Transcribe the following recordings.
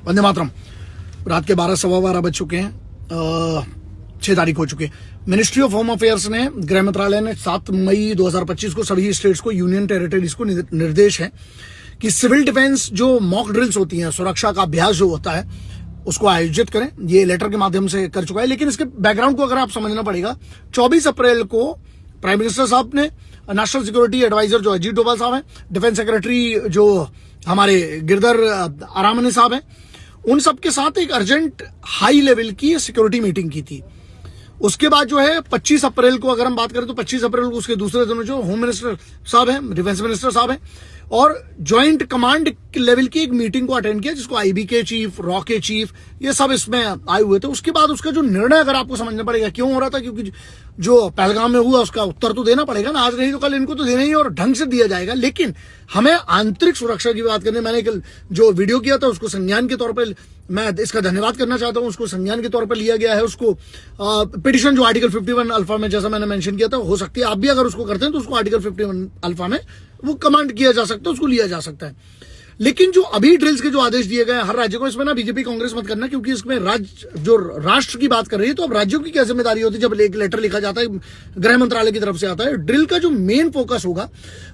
वंदे मातरम। रात के 12-12:15 बज चुके हैं, 6 तारीख हो चुकी है। मिनिस्ट्री ऑफ होम अफेयर्स ने, गृह मंत्रालय ने 7 मई 2025 को सभी स्टेट्स को, यूनियन टेरिटरीज को निर्देश है कि सिविल डिफेंस जो मॉक ड्रिल्स होती हैं, सुरक्षा का अभ्यास जो होता है, उसको आयोजित करें। ये लेटर के माध्यम से कर चुका है, लेकिन इसके बैकग्राउंड को अगर आप समझना पड़ेगा। 24 अप्रैल को प्राइम मिनिस्टर साहब ने, नेशनल सिक्योरिटी एडवाइजर जो अजीत डोभाल साहब हैं, डिफेंस सेक्रेटरी जो हमारे गिरधर अरामने साहब हैं, उन सबके साथ एक अर्जेंट हाई लेवल की सिक्योरिटी मीटिंग की थी। उसके बाद जो है 25 अप्रैल को अगर हम बात करें तो 25 अप्रैल को उसके दूसरे दिन जो होम मिनिस्टर साहब हैं, डिफेंस मिनिस्टर साहब हैं, और ज्वाइंट कमांड लेवल की एक मीटिंग को अटेंड किया, जिसको आईबी के चीफ, रॉ के चीफ, ये सब इसमें आए हुए थे। उसके बाद उसका जो निर्णय अगर आपको समझना पड़ेगा क्यों हो रहा था, क्योंकि जो पहलगाम में हुआ उसका उत्तर तो देना पड़ेगा ना, आज नहीं तो कल इनको तो देना ही और ढंग से दिया जाएगा। लेकिन हमें आंतरिक सुरक्षा की बात करने, मैंने कल जो वीडियो किया था उसको संज्ञान के तौर पर मैं इसका धन्यवाद करना चाहता हूं, उसको संज्ञान के तौर पर लिया गया है। उसको पिटिशन जो आर्टिकल 51 अल्फा में, जैसा मैंने मेंशन किया था, हो सकती है आप भी अगर उसको करते हैं तो उसको आर्टिकल 51 अल्फा में वो कमांड किया जा सकता है, उसको लिया जा सकता है। लेकिन जो अभी ड्रिल्स के जो आदेश दिए गए हर राज्य को, इसमें ना बीजेपी कांग्रेस मत करना, क्योंकि इसमें राष्ट्र की बात कर रही है, तो अब राज्यों की क्या जिम्मेदारी होती है जब एक लेटर लिखा जाता है, गृह मंत्रालय की तरफ से आता है। ड्रिल का जो मेन फोकस होगा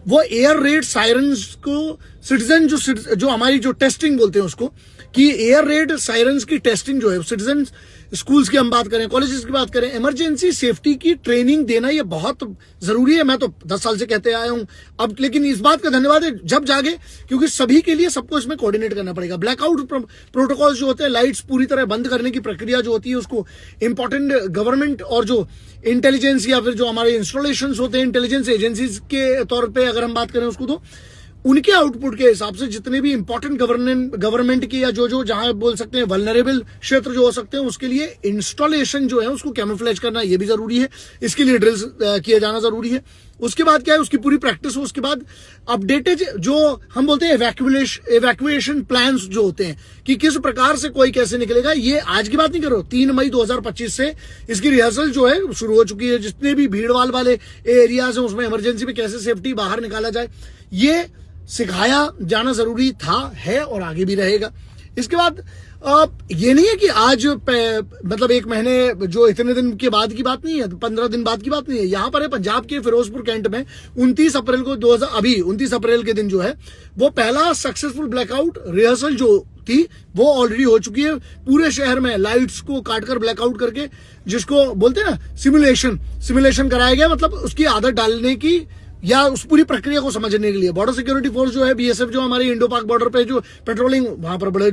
वो एयर रेड सायरन्स को, सिटीजन जो हमारी जो टेस्टिंग बोलते हैं उसको, कि एयर रेड सायरन्स की टेस्टिंग जो है, सिटीजन स्कूल्स की हम बात करें, कॉलेजेस की बात करें, इमरजेंसी सेफ्टी की ट्रेनिंग देना ये बहुत जरूरी है। मैं तो 10 साल से कहते आया हूं अब, लेकिन इस बात का धन्यवाद है जब जागे, क्योंकि सभी के लिए सबको इसमें कोऑर्डिनेट करना पड़ेगा। ब्लैकआउट प्रोटोकॉल जो होते हैं, लाइट्स पूरी तरह बंद करने की प्रक्रिया जो होती है, उसको इंपॉर्टेंट गवर्नमेंट और जो इंटेलिजेंस या फिर जो हमारे इंस्टॉलेशन होते हैं इंटेलिजेंस एजेंसीज के तौर पर अगर हम बात करें उसको, तो उनके आउटपुट के हिसाब से जितने भी इंपॉर्टेंट गवर्नमेंट की या जो जहां बोल सकते हैं वल्नरेबल क्षेत्र जो हो सकते हैं, उसके लिए इंस्टॉलेशन जो है उसको कैमोफ्लेज करना ये भी जरूरी है। इसके लिए ड्रिल्स किया जाना जरूरी है। उसके बाद क्या है, उसकी पूरी प्रैक्टिस हो। उसके बाद अपडेटेड जो हम बोलते हैं इवैक्यूएशन प्लान्स जो होते हैं, कि किस प्रकार से कोई कैसे निकलेगा, ये आज की बात नहीं करो, 3 मई 2025 से इसकी रिहर्सल जो है शुरू हो चुकी है। जितने भी भीड़ भाड़ वाले एरियाज हैं उसमें इमरजेंसी में कैसे सेफ्टी बाहर निकाला जाए, ये सिखाया जाना जरूरी था, है और आगे भी रहेगा। इसके बाद ये नहीं है कि आज मतलब 1 महीने जो इतने दिन के बाद की बात नहीं है, 15 दिन बाद की बात नहीं है। यहां पर है पंजाब के फिरोजपुर कैंट में 29 अप्रैल को 29 अप्रैल के दिन जो है वो पहला सक्सेसफुल ब्लैकआउट रिहर्सल जो थी वो ऑलरेडी हो चुकी है। पूरे शहर में लाइट्स को काटकर ब्लैकआउट करके, जिसको बोलते हैं ना सिमुलेशन कराया गया, मतलब उसकी आदत डालने की या उस पूरी प्रक्रिया को समझने के लिए। बॉर्डर सिक्योरिटी फोर्स जो है, बीएसएफ, जो हमारी इंडो पाक बॉर्डर पे जो पेट्रोलिंग वहां पर बड़े